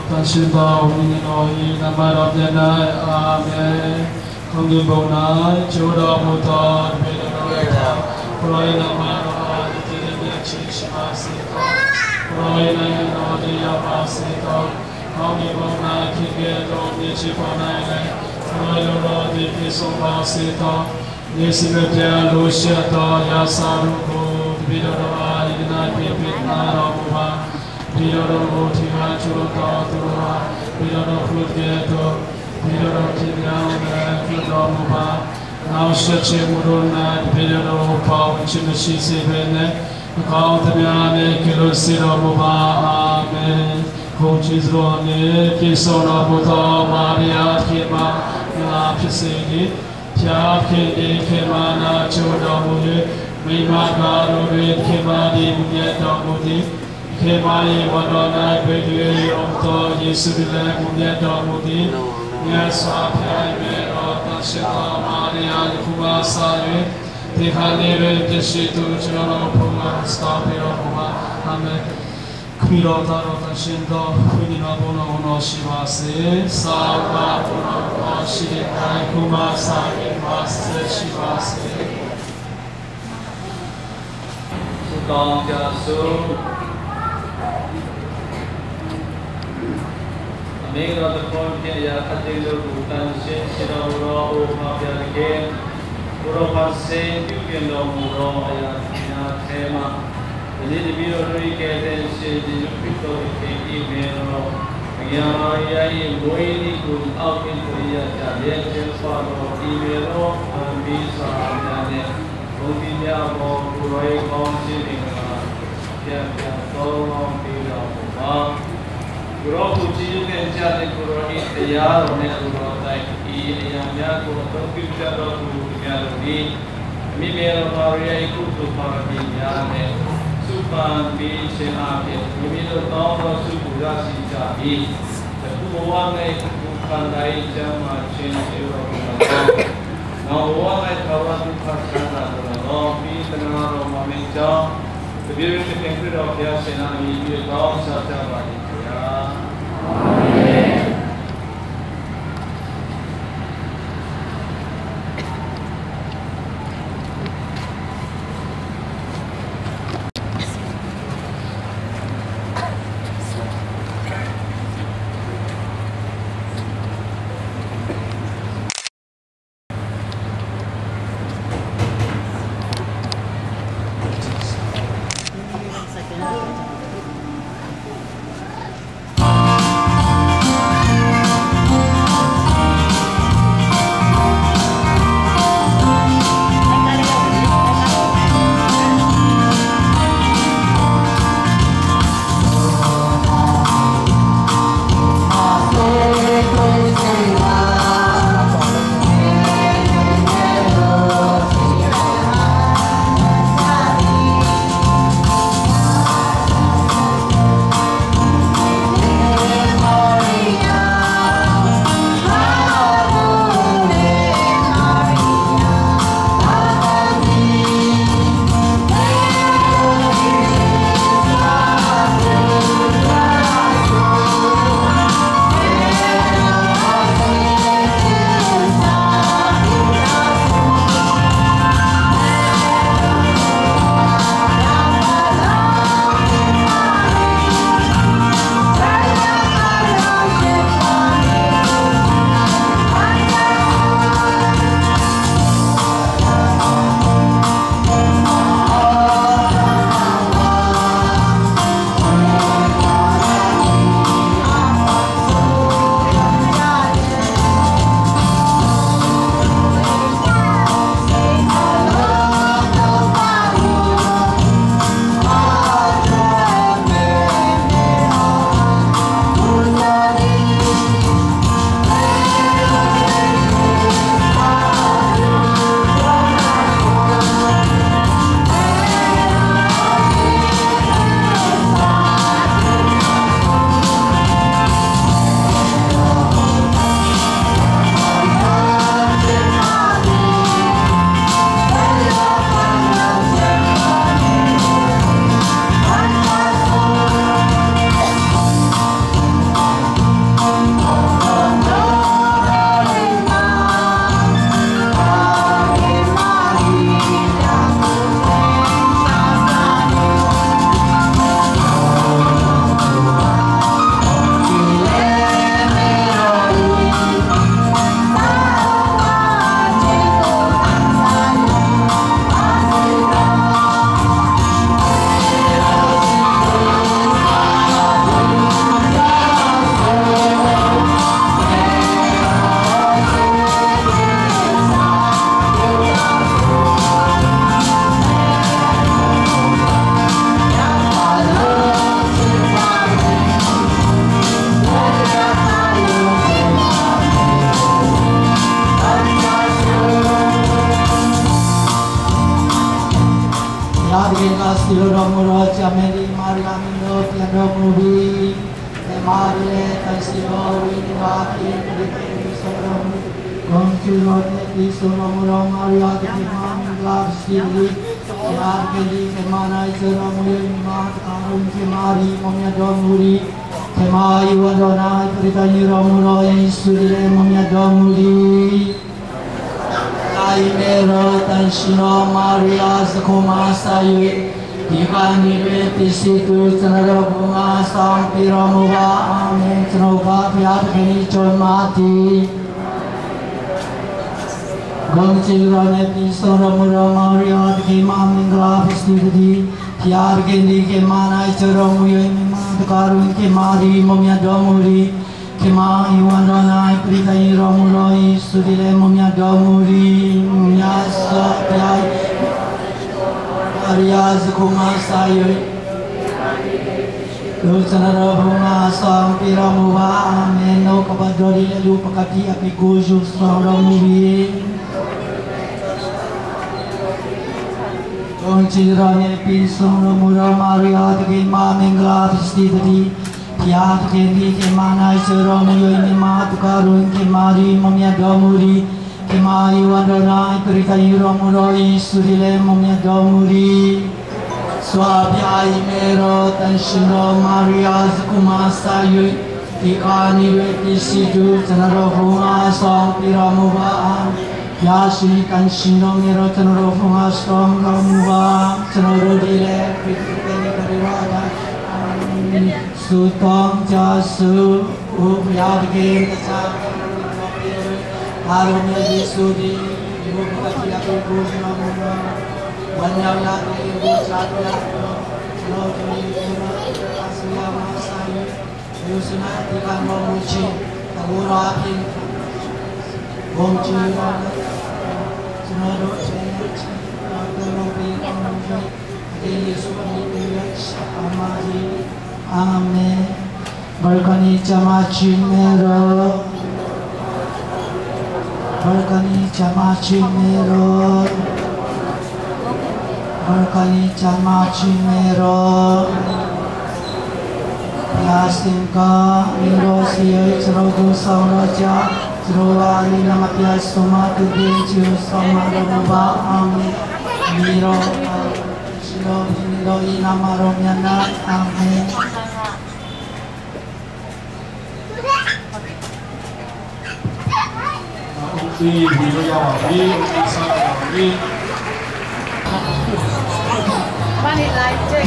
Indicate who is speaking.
Speaker 1: 당신과 우리는 너희 나만 없잖아. 아멘. 공기 보나 주로부터 베드로에게 너희 나만 어디에 지시마시고 너희 나는 어디에 마시고 공기 보나 기계도 미치 보나에 너희로 어디 비송마시고 예수를 대한 루시아도 야사루고 비로로와 이나 비빛나로와 비로로 티가 주로도 들어와 비로로 푸게도 비로로 기냐오네 그도무바 나우셔치 무로나 비로로 파운치는 시세베네 가운데면에 길로시로무바 아멘 고치스로네 기소로부터 마리아 기마 나피세니 자케데 케마나 조도무니 미마가로레 케마디 무게도무니 케마이 원원나 베드웨이 옴토 예수빌레 무게도무니 예수아페아이메 어타시타 마리아 쿠마사에 데카네베 데시투 주로노 푸마 스타페로쿠마 아멘 Kmirota Shindo, Kunina Bono no Shivase, Sawa Bono no Shikai Kuma Sagi Master Shivase. Sukam Jasu Amiga the Pontia Atilo Butan Shin Shiro Mafia Uro Pase, Yukino Muro Ayatina Tema. Jadi biru kita sendiri itu email, yang ini pun akan terlihat jadi sesuatu email bisa jadi mungkin mau mulai konsumsi dengan tolong tidak Guru puji jadi guru ini ya orang guru ini yang guru komputer guru ini email Maria ikut tu para dia Supan bisa akhir, minum tahu sudah sijai. Semua orang bukan dari zaman sendiri. Nah, orang kawan bukan kerana orang tengah orang mencari. Kebiasaan tempur orang senang ini tahu sahaja bagi dia.
Speaker 2: Silo Romuro Jameli Mariamino Piano Movie Marile Tansilo Winivaki Dikini Sorom Gongchuro Neti Soromuro Maria Kimam Glav Sili Yargeli Kemana Isoromuyo Imat Karun Kimari Momya Domuri Kemai Wadona Pritani Romuro Isudile Momya Domuri Aimero Tanshino Maria Sakuma Sayu Dikani Reti Situ Tanara Bunga Sampira Muga Amen Tanoga Piat Keni Chomati Gongchilra Neti Soramura Maria Dikima Mingla Pistidi Piar Gendi Kemana Choromuyo Imimad Karun Kemari Momya Domuri Kema Iwanana Pritai Romuroi Sudile Momya Domuri Nyasa Piai Ariaz Kuma Sayu Dulcanara Bunga Sampira Muva Amen No Kabadori Lelu Pakati Api Guju Soramuri Gongchirane Pisomura Maria Dikima Mingla Pistidi Piat Kendi Kemana Isoromuyo Imimat Karun Kemari Momya Domuri Kemai Wandona Peritai Romuroi Sudile Momya Domuri Swabya Imero Tanshino Maria Zakuma Sayu Tikani Veti Sidu Tanaro Hunga Song Piramuva Yashi Tanshino Mero Tanaro Hunga Song Ramuva Tanaro Dile Kritikani Karivada Sutong Jasu Upyadgim Harumya Jisudi Yukati Api Gujna Mura Wanyayati Gujatya Lojani Mura Asya Masayu Yusuna Tikan Momuchi Tagura Api Gomchi Wanda Sunado Chenachi Tagorobi Momuchi Adi Yusupani Yach Amadi Amen. Berkani Jamachi Mero Berkani Jamachi Mero Berkani Jamachi Mero Yasimka Mero Siya Cerogu Sauraja Cerowa Nina Mapya Soma Tubenju Sama Rabuba Amen. Miro Shiro Miro Inama Romyana Amen.
Speaker 3: Vì nó giàu đi, sao đi?
Speaker 4: Bạn đi lại chơi.